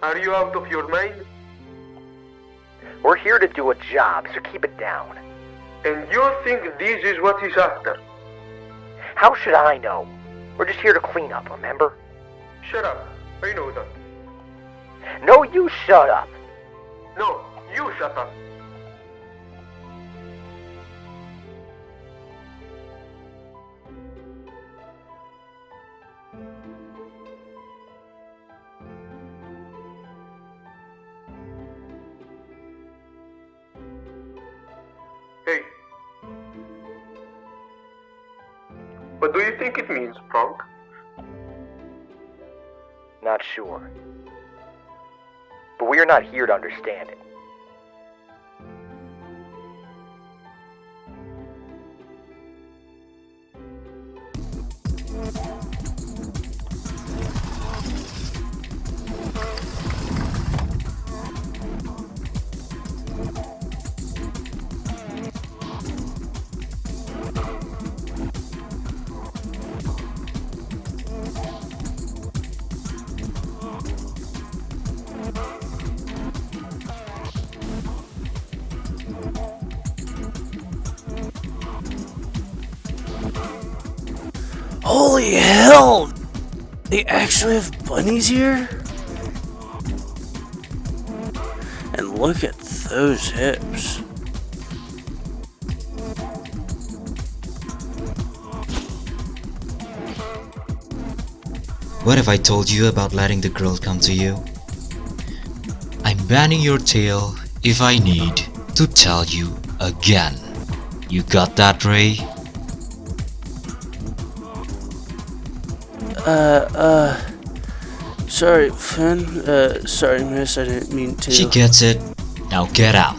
Are you out of your mind? We're here to do a job, so keep it down. And you think this is what he's after? How should I know? We're just here to clean up, remember? Shut up. I know that. No, you shut up. No, you shut up. Hey. What do you think it means, Pronk? Not sure. But we are not here to understand it. Holy hell! They actually have bunnies here? And look at those hips. What have I told you about letting the girl come to you? I'm banning your tail if I need to tell you again. You got that, Ray? Sorry, Finn. Sorry, miss, I didn't mean to. She gets it. Now get out.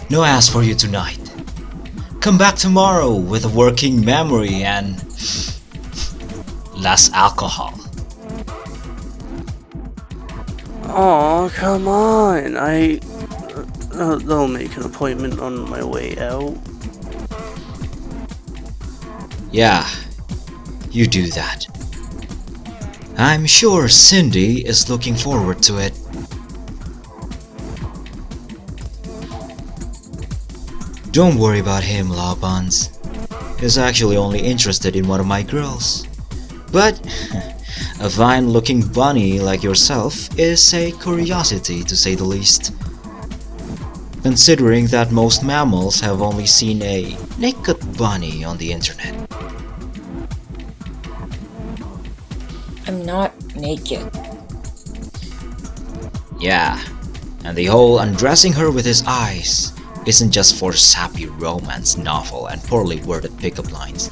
No ass for you tonight. Come back tomorrow with a working memory and less alcohol. Aw, come on. They'll make an appointment on my way out. Yeah, you do that. I'm sure Cindy is looking forward to it. Don't worry about him, Lawbons. He's actually only interested in one of my girls. But a fine-looking bunny like yourself is a curiosity, to say the least. Considering that most mammals have only seen a naked bunny on the internet. I'm not naked. Yeah, and the whole undressing her with his eyes isn't just for sappy romance novel and poorly worded pickup lines.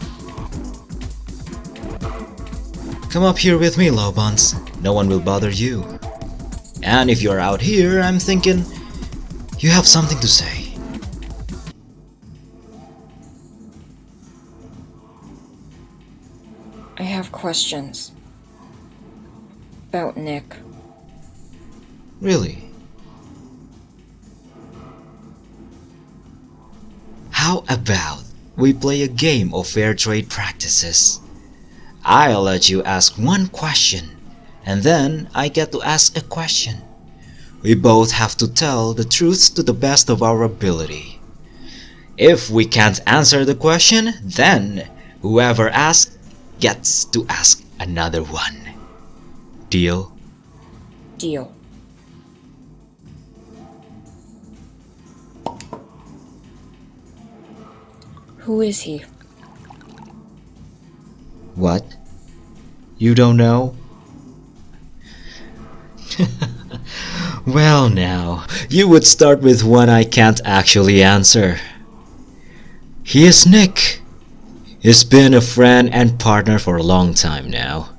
Come up here with me, Lobons. No one will bother you. And if you're out here, I'm thinking you have something to say. I have questions. About Nick. Really? How about we play a game of fair trade practices? I'll let you ask one question, and then I get to ask a question. We both have to tell the truth to the best of our ability. If we can't answer the question, then whoever asks gets to ask another one. Deal? Deal. Who is he? What? You don't know? Well now, you would start with one I can't actually answer. He is Nick. He's been a friend and partner for a long time now,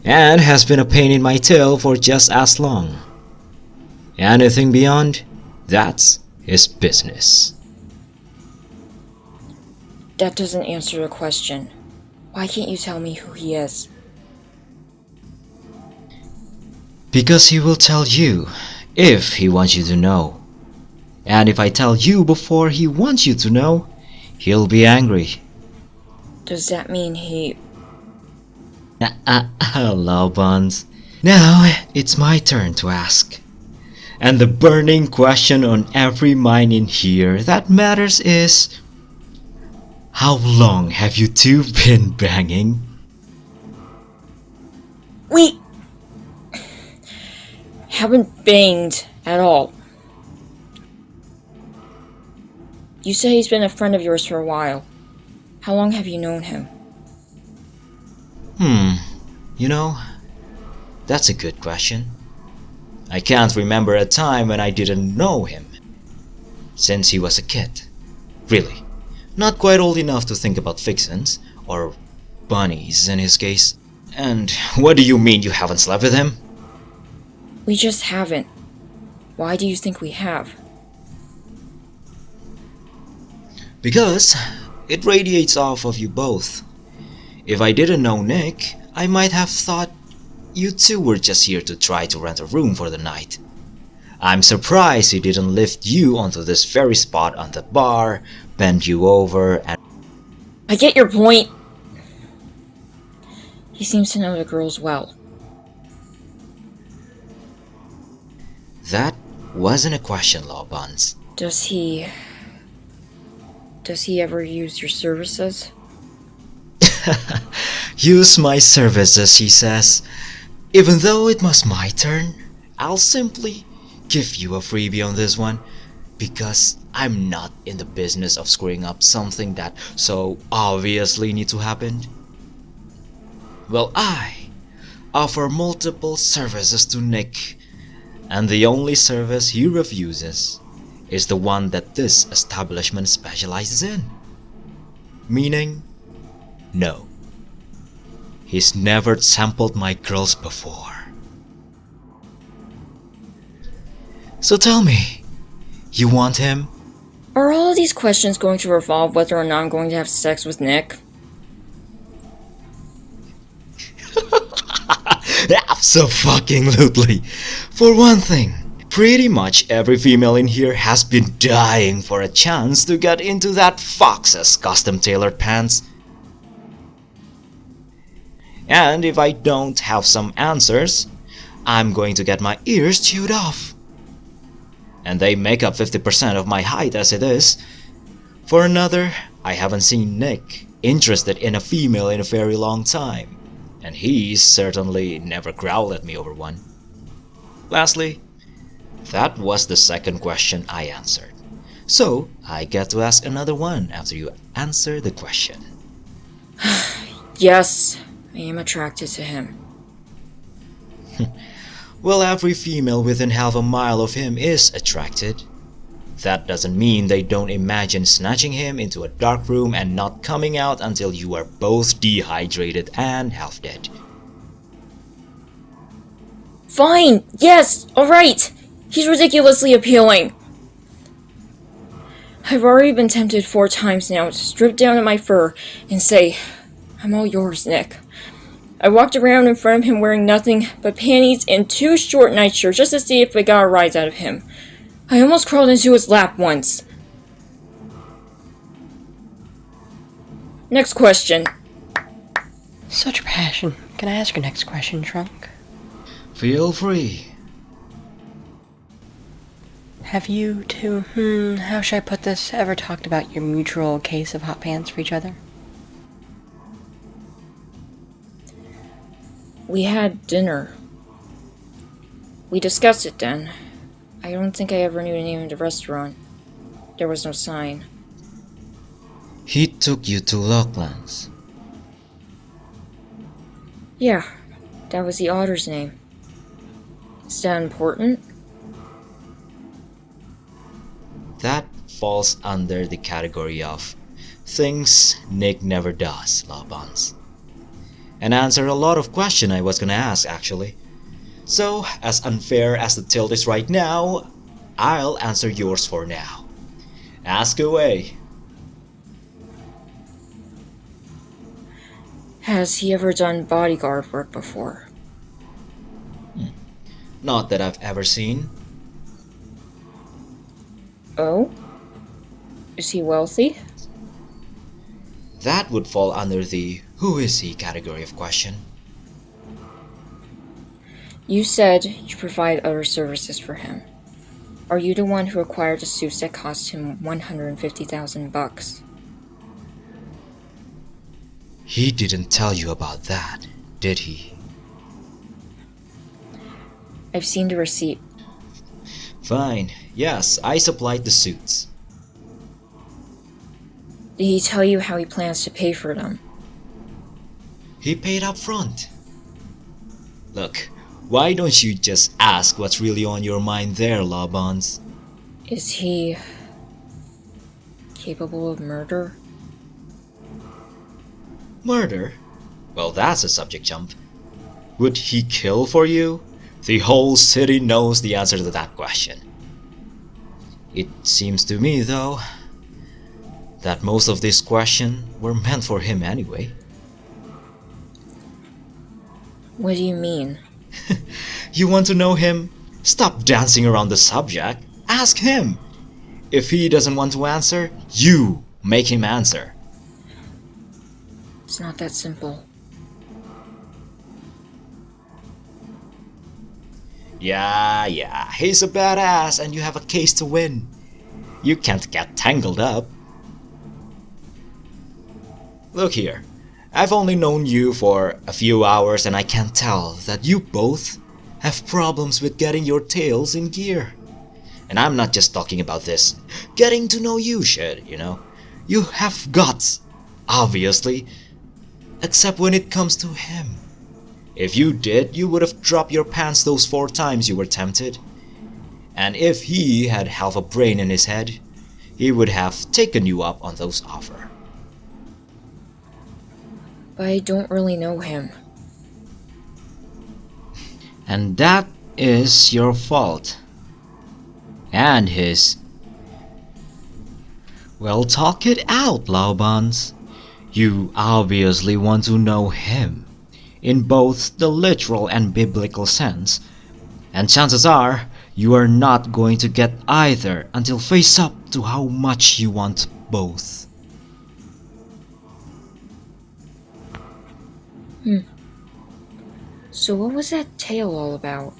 and has been a pain in my tail for just as long. Anything beyond, that's his business. That doesn't answer the question. Why can't you tell me who he is? Because he will tell you, if he wants you to know. And if I tell you before he wants you to know, he'll be angry. Does that mean he... Hello, Buns. Now, it's my turn to ask. And the burning question on every mind in here that matters is, how long have you two been banging? We haven't banged at all. You say he's been a friend of yours for a while. How long have you known him? You know, that's a good question. I can't remember a time when I didn't know him. Since he was a kid. Really. Not quite old enough to think about vixens, or bunnies in his case. And what do you mean you haven't slept with him? We just haven't. Why do you think we have? Because it radiates off of you both. If I didn't know Nick, I might have thought you two were just here to try to rent a room for the night. I'm surprised he didn't lift you onto this very spot on the bar, bend you over, and... I get your point. He seems to know the girls well. That wasn't a question, Law Buns. Does he ever use your services? Use my services, he says. Even though it was my turn, I'll simply give you a freebie on this one, because I'm not in the business of screwing up something that so obviously needs to happen. Well, I offer multiple services to Nick, and the only service he refuses is the one that this establishment specializes in. Meaning, no. He's never sampled my girls before. So tell me, you want him? Are all of these questions going to revolve whether or not I'm going to have sex with Nick? Abso-fucking-lutely. For one thing, pretty much every female in here has been dying for a chance to get into that Fox's custom-tailored pants. And if I don't have some answers, I'm going to get my ears chewed off. And they make up 50% of my height as it is. For another, I haven't seen Nick interested in a female in a very long time, and he's certainly never growled at me over one. Lastly, that was the second question I answered. So, I get to ask another one after you answer the question. Yes, I am attracted to him. Well, every female within half a mile of him is attracted. That doesn't mean they don't imagine snatching him into a dark room and not coming out until you are both dehydrated and half dead. Fine! Yes! Alright! He's ridiculously appealing! I've already been tempted 4 times now to strip down to my fur and say, I'm all yours, Nick. I walked around in front of him wearing nothing but panties and 2 short nightshirts just to see if I got a rise out of him. I almost crawled into his lap once. Next question. Such passion. Can I ask your next question, Trunk? Feel free. Have you two, how should I put this, ever talked about your mutual case of hot pants for each other? We had dinner. We discussed it then. I don't think I ever knew the name of the restaurant. There was no sign. He took you to Locklands. Yeah, that was the otter's name. Is that important? That falls under the category of things Nick never does, Lawbons. And answer a lot of questions I was gonna ask, actually. So, as unfair as the tilt is right now, I'll answer yours for now. Ask away. Has he ever done bodyguard work before? Not that I've ever seen. Oh? Is he wealthy? That would fall under the who is he category of question. You said you provide other services for him. Are you the one who acquired the suits that cost him $150,000? He didn't tell you about that, did he? I've seen the receipt. Fine. Yes, I supplied the suits. Did he tell you how he plans to pay for them? He paid up front. Look, why don't you just ask what's really on your mind there, Lawbons? Is he capable of murder? Murder? Well, that's a subject jump. Would he kill for you? The whole city knows the answer to that question. It seems to me, though, that most of these questions were meant for him anyway. What do you mean? You want to know him? Stop dancing around the subject. Ask him. If he doesn't want to answer, you make him answer. It's not that simple. Yeah, he's a badass and you have a case to win. You can't get tangled up. Look here, I've only known you for a few hours and I can tell that you both have problems with getting your tails in gear. And I'm not just talking about this. Getting to know you shit, you know. You have guts, obviously, except when it comes to him. If you did, you would have dropped your pants those 4 times you were tempted. And if he had half a brain in his head, he would have taken you up on those offers. But I don't really know him. And that is your fault. And his. Well, talk it out, Laubans. You obviously want to know him, in both the literal and biblical sense, and chances are you are not going to get either until face up to how much you want both. So what was that tale all about?